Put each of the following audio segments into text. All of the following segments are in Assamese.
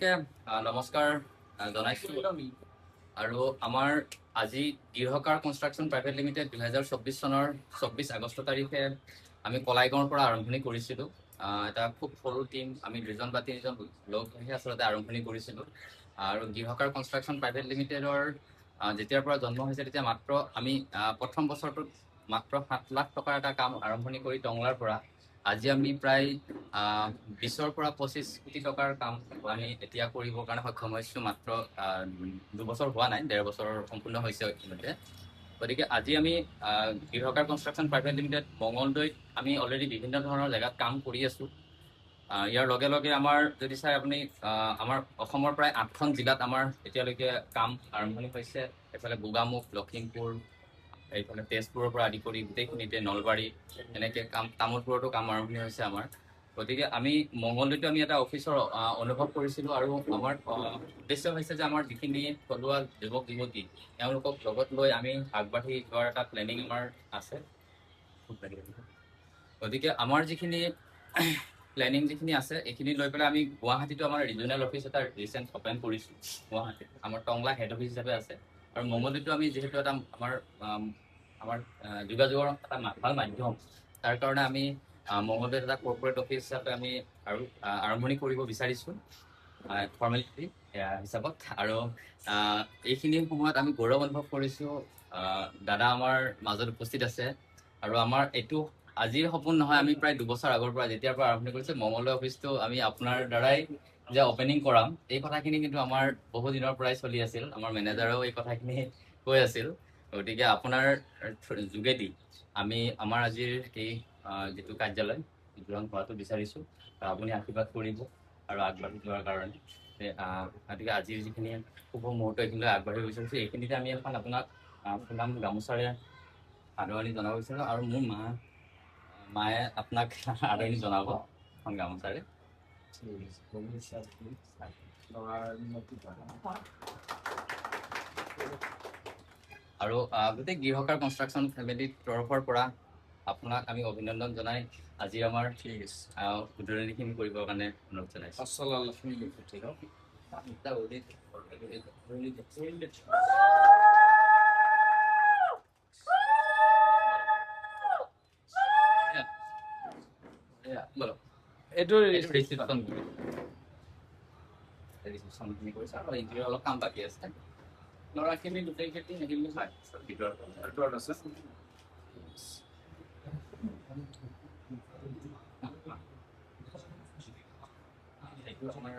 সকলোকে নমস্কাৰ জনাইছোঁ আৰু আমাৰ আজি দীৰ্ঘকাৰ কনষ্ট্ৰাকশ্যন প্ৰাইভেট লিমিটেড 2024 চনৰ 24 আগষ্ট তাৰিখে আমি কলাইগাঁৱৰ পৰা আৰম্ভণি কৰিছিলোঁ। এটা খুব সৰু টিম আমি 2জন বা 3জন লগ হৈ আচলতে আৰম্ভণি কৰিছিলোঁ আৰু দীৰ্ঘকাৰ কনষ্ট্ৰাকশ্যন প্ৰাইভেট লিমিটেডৰ যেতিয়াৰ পৰা জন্ম হৈছে তেতিয়া মাত্ৰ আমি প্ৰথম বছৰটোত মাত্ৰ 7 লাখ টকাৰ এটা কাম আৰম্ভণি কৰি টংলাৰ পৰা আজি আমি প্ৰায় 20ৰ পৰা 25 কোটি টকাৰ কাম আমি এতিয়া কৰিবৰ কাৰণে সক্ষম হৈছোঁ। মাত্ৰ 2 বছৰ হোৱা নাই, 1.5 বছৰ সম্পূৰ্ণ হৈছে ইতিমধ্যে। গতিকে আজি আমি দীৰ্ঘকাৰ কনষ্ট্ৰাকশ্যন প্ৰাইভেট লিমিটেড মঙলদৈত আমি অলৰেডি বিভিন্ন ধৰণৰ জেগাত কাম কৰি আছোঁ। ইয়াৰ লগে লগে আমাৰ যদি চাই আপুনি আমাৰ অসমৰ প্ৰায় 8খন জিলাত আমাৰ এতিয়ালৈকে কাম আৰম্ভণি হৈছে। এইফালে গোগামুখ, লখিমপুৰ, এইফালে তেজপুৰৰ পৰা আদি কৰি গোটেইখিনিতে নলবাৰী এনেকৈ তামোলপুৰতো কাম আৰম্ভণি হৈছে আমাৰ। গতিকে আমি মঙলদৈতো আমি এটা অফিচৰ অনুভৱ কৰিছিলোঁ আৰু আমাৰ উদ্দেশ্য হৈছে যে আমাৰ যিখিনি থলুৱা যুৱক যুৱতী তেওঁলোকক লগত লৈ আমি আগবাঢ়ি যোৱাৰ এটা প্লেনিং আমাৰ আছে। গতিকে আমাৰ যিখিনি প্লেনিং যিখিনি আছে এইখিনি লৈ পেলাই আমি গুৱাহাটীতো আমাৰ ৰিজনেল অফিচ এটা ৰিচেণ্ট অপেন কৰিছোঁ। গুৱাহাটীত আমাৰ টংলা হেড অফিচ হিচাপে আছে আৰু মঙলদৈতো আমি যিহেতু এটা আমাৰ যোগাযোগৰ এটা ভাল মাধ্যম, তাৰ কাৰণে আমি মঙলদৈত এটা কৰ্পৰেট অফিচ হিচাপে আমি আৰু আৰম্ভণি কৰিব বিচাৰিছোঁ ফৰ্মেলিটি হিচাপত। আৰু এইখিনি সময়ত আমি গৌৰৱ অনুভৱ কৰিছোঁ দাদা আমাৰ মাজত উপস্থিত আছে আৰু আমাৰ এইটো আজিৰ সপোন নহয়, আমি প্ৰায় 2 বছৰ আগৰ পৰা যেতিয়াৰ পৰা আৰম্ভণি কৰিছোঁ মঙলদৈ অফিচটো আমি আপোনাৰ দ্বাৰাই যে অপেনিং কৰাম এই কথাখিনি কিন্তু আমাৰ বহু দিনৰ পৰাই চলি আছিল। আমাৰ মেনেজাৰেও এই কথাখিনি কৈ আছিল। গতিকে আপোনাৰ যোগেদি আমি আমাৰ আজিৰ এই যিটো কাৰ্যালয় গ্ৰহণ কৰাটো বিচাৰিছোঁ। আপুনি আশীৰ্বাদ কৰিব আৰু আগবাঢ়ি যোৱাৰ কাৰণে। গতিকে আজিৰ যিখিনি শুভ মুহূৰ্ত এইখিনিলৈ আগবাঢ়ি বিচাৰিছোঁ। এইখিনিতে আমি এখন আপোনাক সুনাম গামোচাৰে আদৰণি জনাব বিচাৰোঁ আৰু মোৰ মায়ে আপোনাক আদৰণি জনাব এখন গামোচাৰে। আৰু গোটেই গৃহকাৰ কনষ্ট্ৰাকশ্যন ফেমিলিৰ তৰফৰ পৰা আপোনাক আমি অভিনন্দন জনাই আজি আমাৰ উদ্বোধনীখিনি কৰিবৰ কাৰণে অনুৰোধ জনাইছোঁ। ৰিচিপশ্যনখিনি কৰিছে আৰু ইণ্টেৰিয়ৰ অলপ কাম বাকী আছে। ল'ৰাখিনি গোটেইখিনি আহিলে ভিতৰত আছে। সেইটো আমাৰ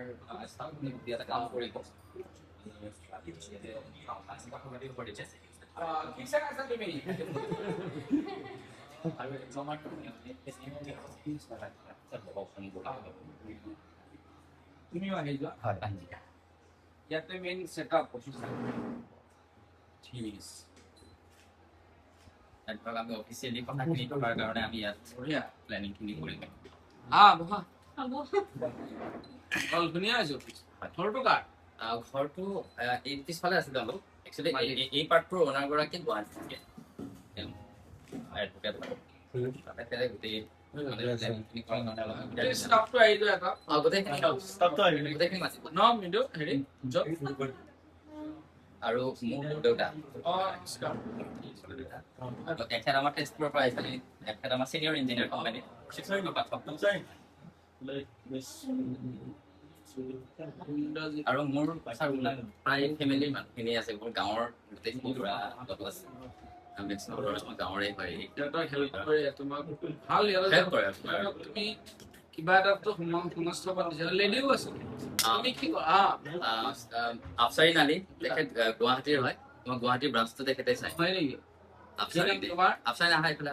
ষ্টাফখিনি এটা কাম কৰিব। তুমিও আহি যোৱা। হয়, আহি যোৱা। ইয়াতে মেইন ছেটআপ অফিচ ঠিক আছে। আমি অফিচিয়েলি কথাখিনি কৰাৰ কাৰণে আমি ইয়াত প্লেনিংখিনি কৰিম। ধুনীয়া আছে অফিচ। ঘৰটো কাৰ? ঘৰটো এই পিছফালে আছিলে অলপ। একচুৱেলি এই পাৰ্টটোৰ অনাৰগৰাকী গুৱাহাটী থাকে। গোটেই আৰু মোৰ দেউতা এখেত আমাৰ তেজপুৰৰ পৰা আহিছে। এখেত আমাৰ চিনিয়ৰ ইঞ্জিনিয়াৰ কোম্পানী আৰু মোৰ প্ৰায় ফেমিলিৰ মানুহখিনি আছে। মোৰ গাঁৱৰ গোটেইখিনি ল'ৰা লগত আছে। গাঁৱৰে হয়। তুমি কিবা এটাতো সংস্থাপন দিছা। লেডিও আছে। আফচাৰী নালী, তেখেত গুৱাহাটীৰ হয়। তোমাৰ গুৱাহাটীৰ ব্ৰাঞ্চটো তেখেতে চাই। হয় নেকি? আফচাৰী নাহা এইফালে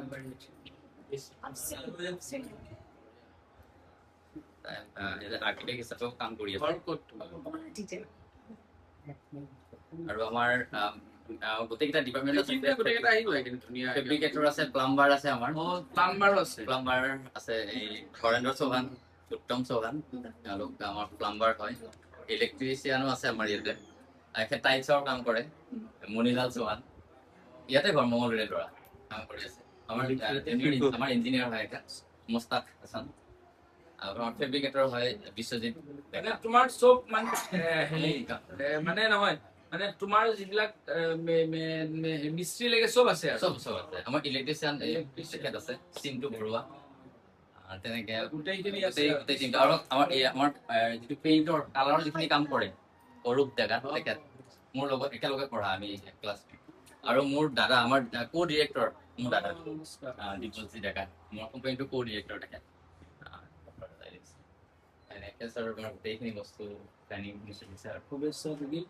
আৰ্কিটেক্ট হিচাপেও কাম কৰি আছে। আৰু আমাৰ গোটেইকেইটা ডিপাৰ্টমেণ্ট আছে। ফেব্ৰিকেটৰ আছে, প্লাম্বাৰ আছে, আমাৰ প্লাম্বাৰ আছে এই হৰেন্দ্ৰ চৌহান, উত্তম চৌহান, তেওঁলোক আমাৰ প্লাম্বাৰ হয়। ইলেক্ট্ৰিচিয়ানো আছে আমাৰ ইয়াতে। এখেত টাইলছৰ কাম কৰে, মণিলাল চৌহান। ইয়াতে ঘৰ মঙলদৈৰে ল'ৰা কাম কৰি আছে। আমাৰ ইঞ্জিনিয়াৰ হয় এখেত মুস্তাক হাছান। আপোনাৰ ফেব্ৰিকেটৰ হয় বিশ্বজিৎ মানে তোমাৰ চব মানে হেৰি মানে নহয় মানে তোমাৰ যিবিলাক মিস্ত্ৰী লাগে চব আছে আৰু চব আছে। আমাৰ ইলেক্ট্ৰিচিয়ান তেখেত আছে, চিন্তু বৰুৱা, তেনেকে গোটেইখিনি আছে গোটেই টিমটো। আৰু আমাৰ যিটো পেইণ্টৰ কালাৰৰ যিখিনি কাম কৰে অৰূপ ডেকা, তেখেত মোৰ লগত একেলগে পঢ়া আমি ক্লাছ। আৰু মোৰ দাদা, আমাৰ co-director মোৰ দাদা দীপজ্যোতি ডেকা, মোৰ কোম্পানীটো co-director তেখেত। এনেকে ছাৰ আমাৰ গোটেইখিনি বস্তু প্লেনিং চলিছে আৰু। শুভেচ্ছা থাকিল,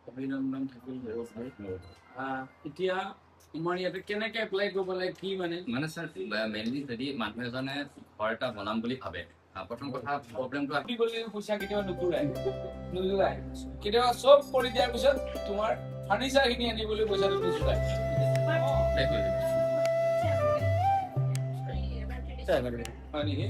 অভিনন্দন থাকিল। এতিয়া আমাৰ ইয়াতে কেনেকে এপ্লাই কৰিব লাগে কি মানে ছাৰ মেইনলি যদি মানুহ এজনে ঘৰ এটা বনাম বুলি ভাবে, প্ৰথম কথা প্ৰব্লেমটো কি কৰিলে পইচা কেতিয়াবা নোযোগাই কেতিয়াবা চব কৰি দিয়াৰ পিছত তোমাৰ ফাৰ্নিচাৰ খিনি আনিবলৈ পইচাটো নোযোগাই হয় নেকি?